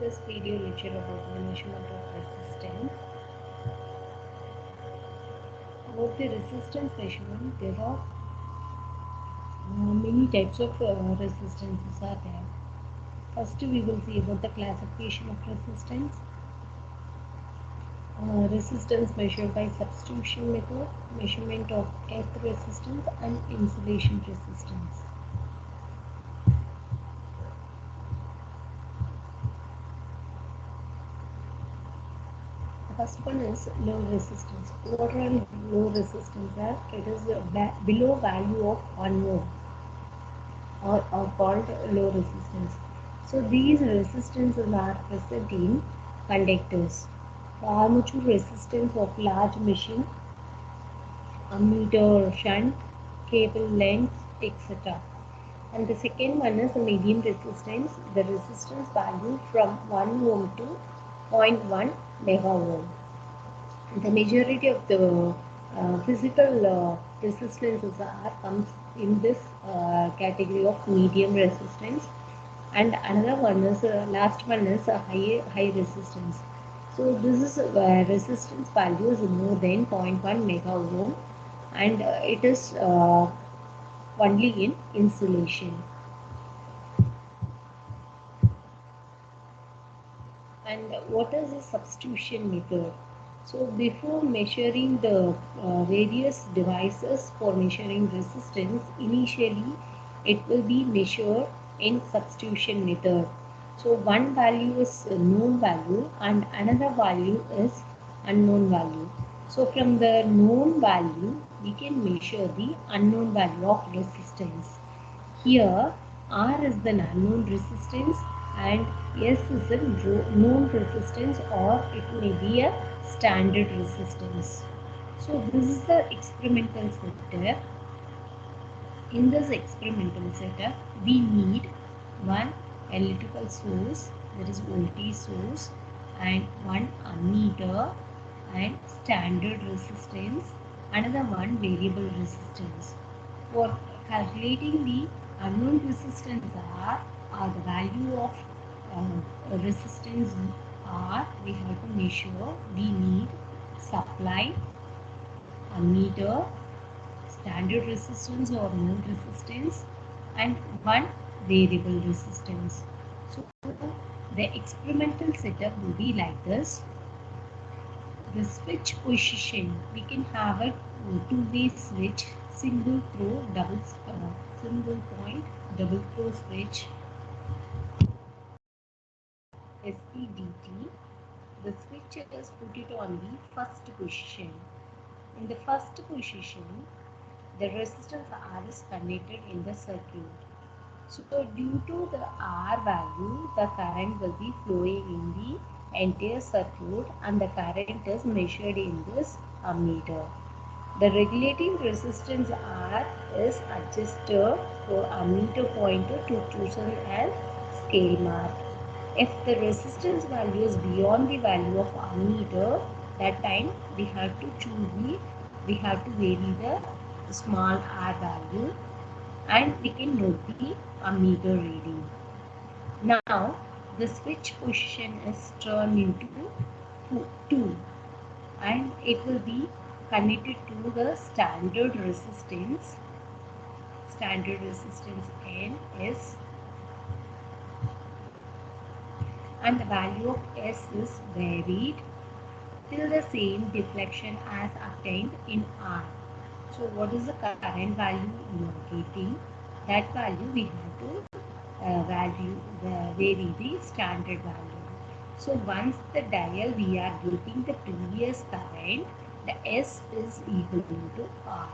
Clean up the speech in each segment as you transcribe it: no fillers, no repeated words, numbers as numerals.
this video lecture about the measurement of resistance. About the resistance measurement, there are many types of resistances are there. First, we will see about the classification of resistance. Resistance measured by substitution method, measurement of earth resistance and insulation resistance. The first one is low resistance. What are low resistance are? It is below value of 1 ohm or called low resistance. So these resistances are present in conductors. The armature resistance of large machine, ammeter, shunt, cable length, etc. And the second one is the medium resistance. The resistance value from 1 ohm to 0.1 mega ohm. The majority of the physical resistances comes in this category of medium resistance, and another one is last one is a high resistance. So this is resistance value is more than 0.1 mega ohm, and it is only in insulation. And what is the substitution method? So before measuring the various devices for measuring resistance, initially it will be measured in substitution method. So one value is a known value and another value is unknown value. So from the known value, we can measure the unknown value of resistance. Here R is the unknown resistance and S is a known resistance, or it may be a standard resistance. So this is the experimental setup. In this experimental setup, we need one electrical source, that is voltage source, and one ammeter and standard resistance, another one variable resistance. For calculating the unknown resistance R or the value of resistance R, we have to measure. We need supply, ammeter, standard resistance or known resistance, and one variable resistance. So the experimental setup will be like this. The switch position, we can have a two-way switch, single throw, single point, double throw switch, SPDT. The switch is put it on the first position. In the first position, the resistance R is connected in the circuit. So due to the R value, the current will be flowing in the entire circuit, and the current is measured in this ammeter. The regulating resistance R is adjusted for ammeter pointer to chosen as scale mark. If the resistance value is beyond the value of ammeter, that time we have to vary the small r value, and we can note the ammeter reading. Now the switch position is turned into 2, and it will be connected to the standard resistance. Standard resistance N is, and the value of S is varied till the same deflection as obtained in R. So what is the current value you are getting? That value we have to vary the standard value. So once the dial we are getting the previous current, the S is equal to R.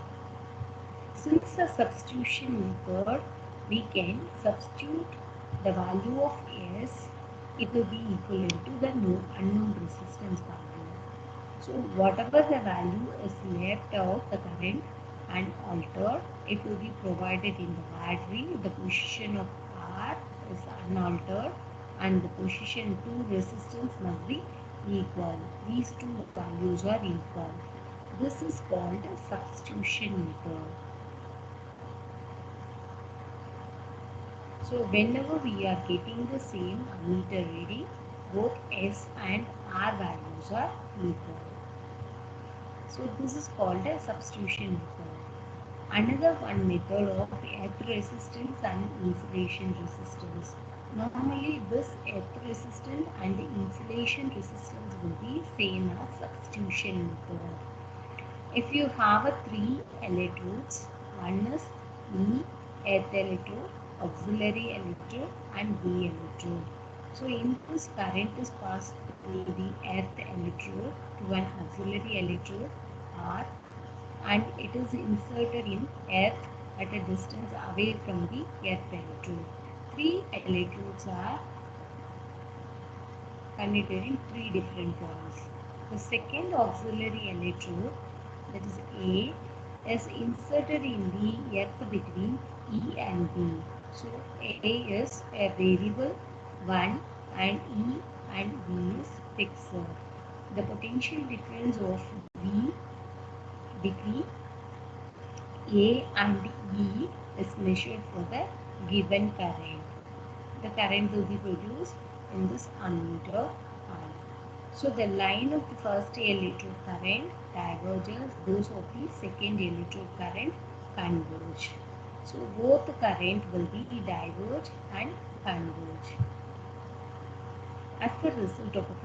Since the substitution method, we can substitute the value of S. It will be equivalent to the unknown resistance value. So whatever the value is left out, the current and altered, it will be provided in the battery. The position of R is unaltered and the position 2 resistance must be equal. These two values are equal. This is called a substitution method. So whenever we are getting the same ammeter reading, both S and R values are equal. So this is called a substitution method. Another one method of earth resistance and insulation resistance. Normally this earth resistance and the insulation resistance will be same as substitution method. If you have three electrodes, one is E, earth electrode, auxiliary electrode and V electrode. So in this current is passed through the earth electrode to an auxiliary electrode R, and it is inserted in earth at a distance away from the earth electrode. Three electrodes are connected in three different points. The second auxiliary electrode, that is A, is inserted in the earth between E and B. So A is a variable one and E and V is fixed. The potential difference of V between A and E is measured for the given current. The current will be produced in this ammeter R. So the line of the first electrode current diverges, those of the second electrode current converge. So both the current will be diverge and converge. As the result of a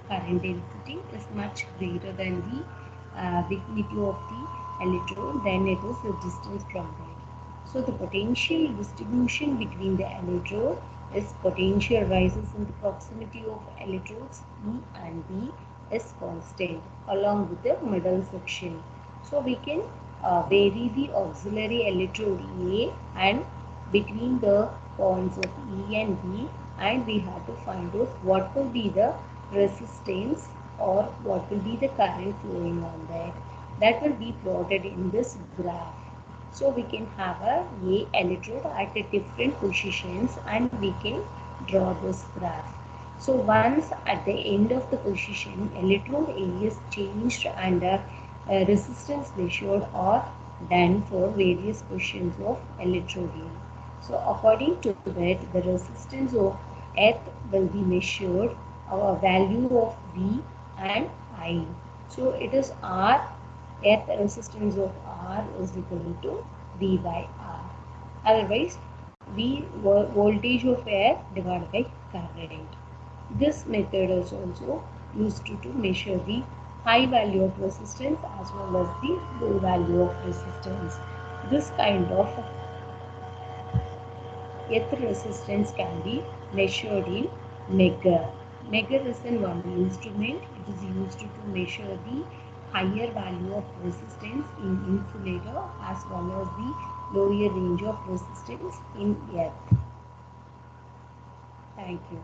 current density is much greater than the vicinity of the electrode, then it is the distance from that. So the potential distribution between the electrode is potential rises in the proximity of electrodes E and B is constant along with the middle section. So we can vary the auxiliary electrode A and between the points of E and B, and we have to find out what will be the resistance or what will be the current flowing on that. That will be plotted in this graph. So we can have a electrode at a different positions and we can draw this graph. So once at the end of the position, electrode A is changed and resistance measured are done for various positions of electrode A. So according to that, the resistance of earth will be measured, our value of V and I. So it is R, earth resistance of R is equal to V by R. Otherwise, V voltage of air divided by current. This method is also used to measure the high value of resistance as well as the low value of resistance. This kind of earth resistance can be measured in measure. Measure is one instrument. It is used to measure the higher value of resistance in insulator as well as the lower range of resistance in earth. Thank you.